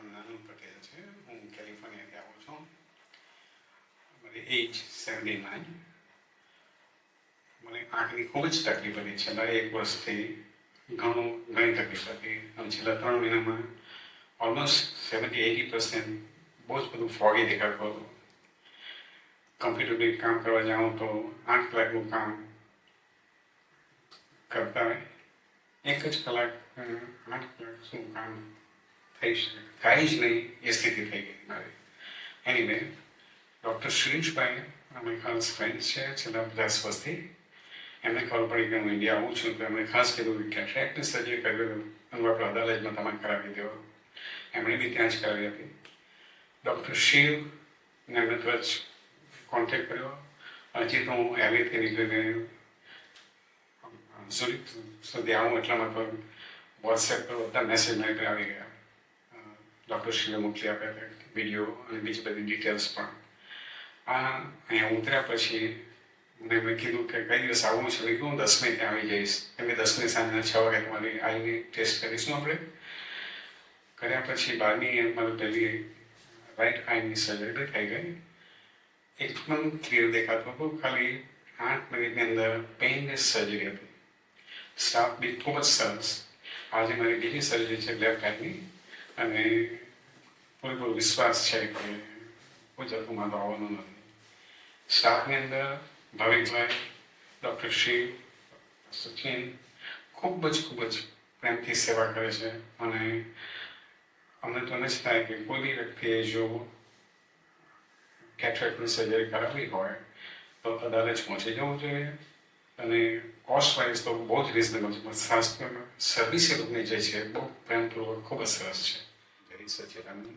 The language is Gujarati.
નામ નાનું પટેલ છે. હું કેલિફોર્નિયાથી આવું છું. મારી એજ 79. મને આંખની ખૂબ જ તકલીફ હતી. છેલ્લા 1 વર્ષથી ઘણી તકલીફ હતી અને છેલ્લા 3 મહિનામાં ઓલમોસ્ટ 70-80% બહુ જ બધું ફોગી દેખાતું હતું. કમ્પ્યુટર કામ કરવા જાઉં તો 8 કલાકનું કામ કરતા 1 જ કલાક 8 કલાક શું કામ થાય જ નહીં એ સ્થિતિ થઈ ગઈ મારી. એનીવે ડૉક્ટર શ્રીશભાઈ અમારી ખાસ ફ્રેન્ડ છે છેલ્લા 50 વર્ષથી. એમને ખબર પડી કે હું ઇન્ડિયા આવું છું તો એમણે ખાસ કીધું કે કેટરેક્ટની સર્જરી કરી દો અને આપણે અદાલતમાં તમે કરાવી દો. એમણે બી ત્યાં જ કરાવી હતી. ડૉક્ટર શિવને એમને તરત કોન્ટેક્ટ કર્યો. હજી તો હું એલએથી નીકળીને ઝુરિક સુધી આવું એટલામાં તો વોટ્સએપ પર બધા મેસેજ મને આવી ગયા. ડૉક્ટર શિવે મોકલી આપ્યા હતા વિડીયો અને બીજી બધી ડિટેલ્સ પણ. અહીંયા ઉતર્યા પછી મેં કીધું કે કઈ દિવસ આવવું છે. મેં કીધું 10મે ત્યાં આવી જઈશ. કેમ કે 10મે સાંજના 6 વાગે તમારી આવીને ટેસ્ટ કરીશું આપણે. કર્યા પછી 12મી મારું પહેલી રાઈટ આઈની સર્જરી થઈ ગઈ. એકદમ ક્લિયર દેખાતું હતું. ખાલી 8 મિનિટની અંદર પેઇનલેસ સર્જરી હતી. સ્ટાફ બી ખૂબ જ સરસ. આજે મારી બીજી સર્જરી છે લેફ્ટ આઈની અને પૂરેપૂરો વિશ્વાસ છે કે કોઈ જાતનું મારો આવવાનું નથી. સ્ટાફની અંદર ભાવિકભાઈ, ડૉક્ટર શિવ, સચિન ખૂબ જ પ્રેમથી સેવા કરે છે અને અમને તો જ થાય કે કોઈ બી વ્યક્તિએ જો કેટરેક્ટની સર્જરી કરાવવી હોય તો અદાલત પહોંચી જવું જોઈએ અને કોસ્ટ વાઇઝ તો બહુ જ રિઝનેબલ છે. પણ સર્વિસ એ લોકોની જે છે બહુ પ્રેમપૂર્વક ખૂબ જ સરસ છે. જય સચ્ચિદાનંદ.